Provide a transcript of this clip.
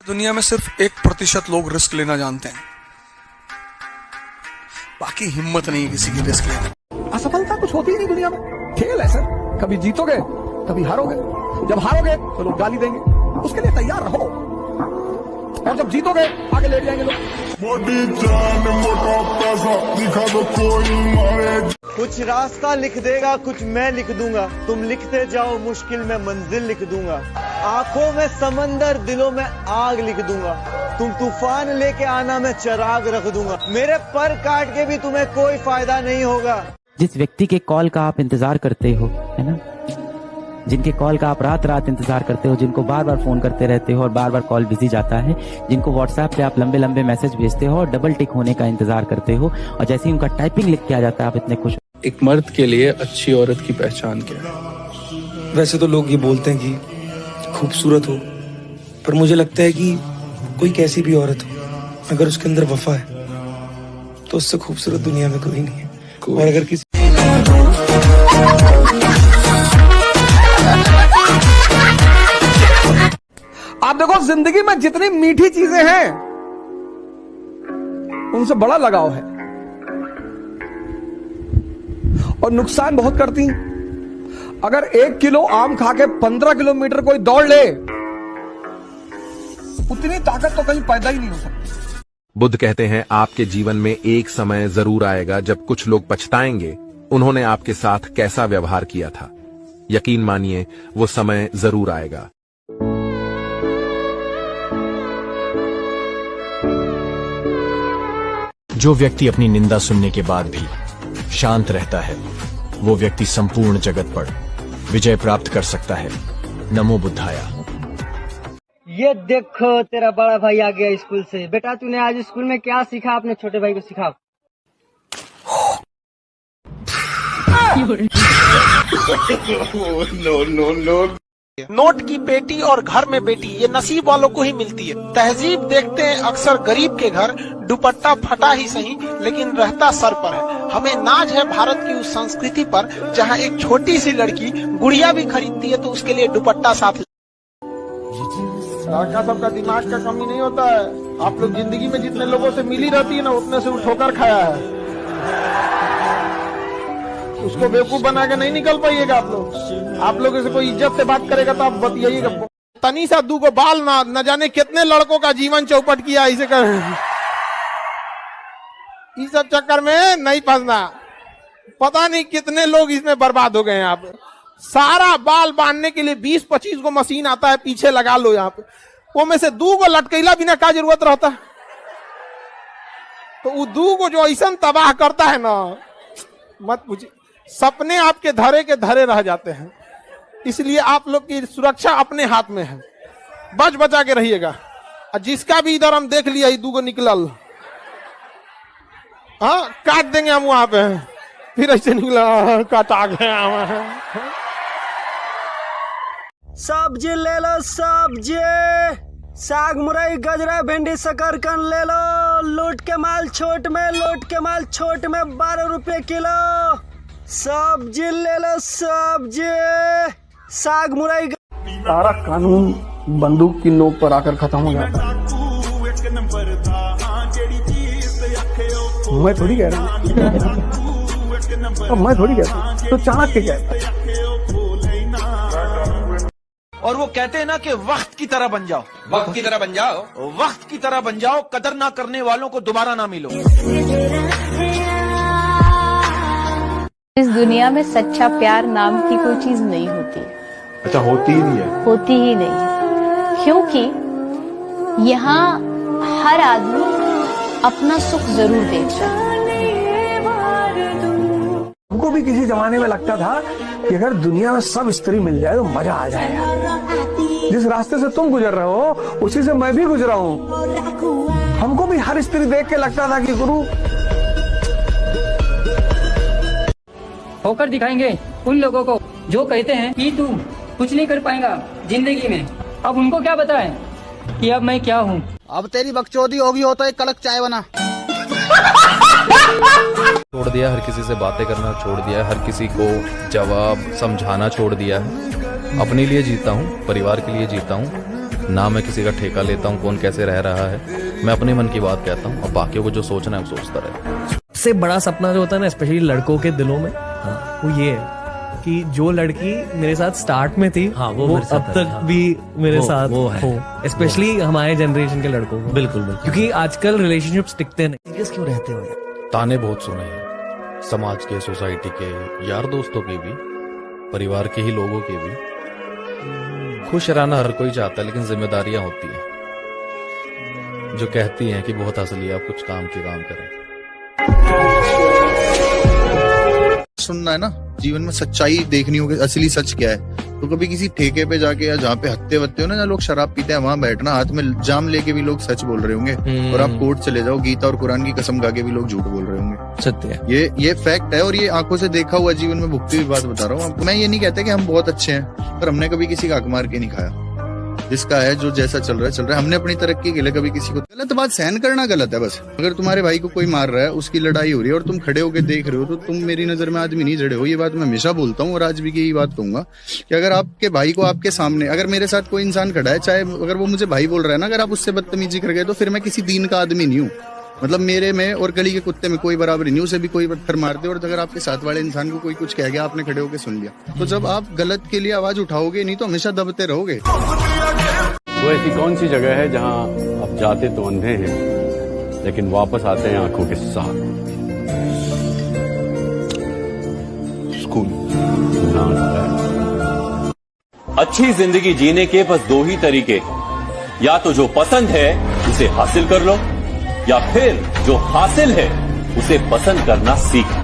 दुनिया में सिर्फ 1% लोग रिस्क लेना जानते हैं, बाकी हिम्मत नहीं है किसी की रिस्क लेने। असफलता कुछ होती ही नहीं दुनिया में, खेल है सर, कभी जीतोगे कभी हारोगे। जब हारोगे तो लोग गाली देंगे, उसके लिए तैयार रहो, और जब जीतोगे आगे ले जाएंगे लोग। मोटी जान मोटा पैसा दिखा दो कोई मारे। कुछ रास्ता लिख देगा, कुछ मैं लिख दूंगा, तुम लिखते जाओ मुश्किल में मंजिल लिख दूंगा। आंखों में समंदर दिलों में आग लिख दूंगा, तुम तूफान लेके आना मैं चिराग रख दूंगा। मेरे पर काट के भी तुम्हें कोई फायदा नहीं होगा। जिस व्यक्ति के कॉल का आप इंतजार करते हो, है ना, जिनके कॉल का आप रात रात इंतजार करते हो, जिनको बार बार फोन करते रहते हो और बार बार कॉल बिजी जाता है, जिनको व्हाट्सएप पे आप लंबे लंबे मैसेज भेजते हो और डबल टिक होने का इंतजार करते हो, और जैसे ही उनका टाइपिंग लिख के आ जाता है आप इतने खुश। एक मर्द के लिए अच्छी औरत की पहचान क्या है? वैसे तो लोग ये बोलते हैं कि खूबसूरत हो, पर मुझे लगता है कि कोई कैसी भी औरत हो, अगर उसके अंदर वफा है तो उससे खूबसूरत दुनिया में कोई नहीं है। और अगर किसी आप देखो, जिंदगी में जितनी मीठी चीजें हैं उनसे बड़ा लगाव है, और नुकसान बहुत करती हैं। अगर 1 किलो आम खा के 15 किलोमीटर कोई दौड़ ले, उतनी ताकत तो कहीं पैदा ही नहीं हो सकती। बुद्ध कहते हैं, आपके जीवन में एक समय जरूर आएगा जब कुछ लोग पछताएंगे उन्होंने आपके साथ कैसा व्यवहार किया था। यकीन मानिए वो समय जरूर आएगा। जो व्यक्ति अपनी निंदा सुनने के बाद भी शांत रहता है, वो व्यक्ति संपूर्ण जगत पर विजय प्राप्त कर सकता है। नमो बुद्धाया। ये देखो, तेरा बड़ा भाई आ गया स्कूल से। बेटा, तूने आज स्कूल में क्या सीखा? अपने छोटे भाई को सिखाओ। नोट की पेटी और घर में बेटी, ये नसीब वालों को ही मिलती है। तहजीब देखते हैं अक्सर गरीब के घर, दुपट्टा फटा ही सही लेकिन रहता सर पर है। हमें नाज है भारत की उस संस्कृति पर जहां एक छोटी सी लड़की गुड़िया भी खरीदती है तो उसके लिए दुपट्टा साथ। लड़का सबका दिमाग का कमी नहीं होता है। आप लोग जिंदगी में जितने लोगों से मिली रहती है ना, उतने से वो ठोकर खाया है। उसको बेवकूफ बना के नहीं निकल पाइएगा आप लोग। आप लोगों से कोई इज्जत से बात करेगा तो आप बतियाइएगा। तनी सा दू को बाल ना न जाने कितने लड़कों का जीवन चौपट किया। इसे कर इस सब चक्कर में नहीं फंसना। पता नहीं कितने लोग इसमें बर्बाद हो गए हैं। आप सारा बाल बांधने के लिए 20-25 को मशीन आता है, पीछे लगा लो यहाँ पे। वो में से 2 को लटकेला बिना का जरूरत रहता, तो वो 2 को जो ऐसा तबाह करता है ना, मत पूछिए। सपने आपके धरे के धरे रह जाते हैं। इसलिए आप लोग की सुरक्षा अपने हाथ में है। बच बचा के रहिएगा। जिसका भी इधर हम देख लिया 2 को निकलल, हाँ काट देंगे हम वहां पे। फिर ऐसे निकला काटा गया। सब्जी ले लो, सब्जी, साग मुरई गजरा भिंडी शकरकंद ले लो। लूट के माल छोट में, लूट के माल छोट में 12 रुपए किलो। सब्जी ले लो, सब्जी, साग मुरई। सारा कानून बंदूक की नोक पर आकर खत्म हो जाता है। मैं थोड़ी कह रहा हूँ, मैं थोड़ी कहता हूँ, तो चाणक्य कहता है। और वो कहते हैं ना कि वक्त की तरह बन जाओ, वक्त की तरह बन जाओ, वक्त की तरह बन जाओ। कदर ना करने वालों को दोबारा ना मिलो। इस दुनिया में सच्चा प्यार नाम की कोई चीज नहीं होती। अच्छा, होती ही नहीं है? होती ही नहीं, क्योंकि यहाँ हर आदमी अपना सुख जरूर देखता है। हमको भी किसी जमाने में लगता था कि अगर दुनिया में सब स्त्री मिल जाए तो मजा आ जाएगा। जिस रास्ते से तुम गुजर रहे हो उसी से मैं भी गुजरा हूँ। हमको भी हर स्त्री देख के लगता था कि गुरु होकर दिखाएंगे उन लोगों को जो कहते हैं कि तू कुछ नहीं कर पाएगा जिंदगी में। अब उनको क्या बताएं कि अब मैं क्या हूँ। अब तेरी बकचोदी होगी हो तो एक कड़क चाय बना। छोड़ दिया, हर किसी से बातें करना छोड़ दिया, हर किसी को जवाब समझाना छोड़ दिया है। अपने लिए जीता हूँ, परिवार के लिए जीता हूँ, ना मैं किसी का ठेका लेता हूँ कौन कैसे रह रहा है, मैं अपने मन की बात कहता हूँ और बाकियों को जो सोचना है वो सोचता रहे। सबसे बड़ा सपना जो होता है ना, स्पेशली लड़कों के दिलों में, वो ये है कि जो लड़की मेरे साथ स्टार्ट में थी, वो अब तक भी मेरे साथ हो, स्पेशली हमारे जनरेशन के लड़कों को। बिल्कुल बिल्कुल, क्योंकि आजकल रिलेशनशिप्स टिकते नहीं। सीरियस क्यों रहते हो यार? ताने बहुत सुने हैं, समाज के, सोसाइटी के, यार दोस्तों के भी, परिवार के ही लोगों के भी। खुश रहना हर कोई चाहता है, लेकिन जिम्मेदारियां होती हैं जो कहती हैं कि बहुत हंस लिया, आप कुछ काम के काम करें। सुनना है ना, जीवन में सच्चाई देखनी होगी, असली सच क्या है। तो कभी किसी ठेके पे जाके या जहाँ पे हत्ते वत्ते हो ना, जहाँ लोग शराब पीते हैं, वहां बैठना, हाथ में जाम लेके भी लोग सच बोल रहे होंगे, और आप कोर्ट चले जाओ, गीता और कुरान की कसम खा के भी लोग झूठ बोल रहे होंगे। सत्य है, ये फैक्ट है, और ये आंखों से देखा हुआ, जीवन में भुगती हुई बात बता रहा हूँ। मैं ये नहीं कहता कि हम बहुत अच्छे हैं, पर हमने कभी किसी का हक मार के नहीं खाया। जिसका है, जो जैसा चल रहा है। हमने अपनी तरक्की के लिए कभी किसी को गलत बात सहन करना गलत है। बस अगर तुम्हारे भाई को कोई मार रहा है, उसकी लड़ाई हो रही है और तुम खड़े होकर देख रहे हो, तो तुम मेरी नजर में आदमी नहीं जड़े हो। ये बात मैं हमेशा बोलता हूँ और आज भी यही बात कहूंगा कि अगर आपके भाई को आपके सामने, अगर मेरे साथ कोई इंसान खड़ा है, चाहे अगर वो मुझे भाई बोल रहा है ना, अगर आप उससे बदतमीजी कर गए तो फिर मैं किसी दीन का आदमी नहीं हूँ। मतलब मेरे में और गली के कुत्ते में कोई बराबरी नहीं। उसे भी कोई पत्थर मार दे, और अगर आपके साथ वाले इंसान को कोई कुछ कह गया, आपने खड़े होकर सुन लिया, तो जब आप गलत के लिए आवाज उठाओगे नहीं तो हमेशा दबते रहोगे। वो ऐसी कौन सी जगह है जहां आप जाते तो अंधे हैं लेकिन वापस आते हैं आंखों के साथ? स्कूल। अच्छी जिंदगी जीने के बस दो ही तरीके, या तो जो पसंद है उसे हासिल कर लो, या फिर जो हासिल है उसे पसंद करना सीखो।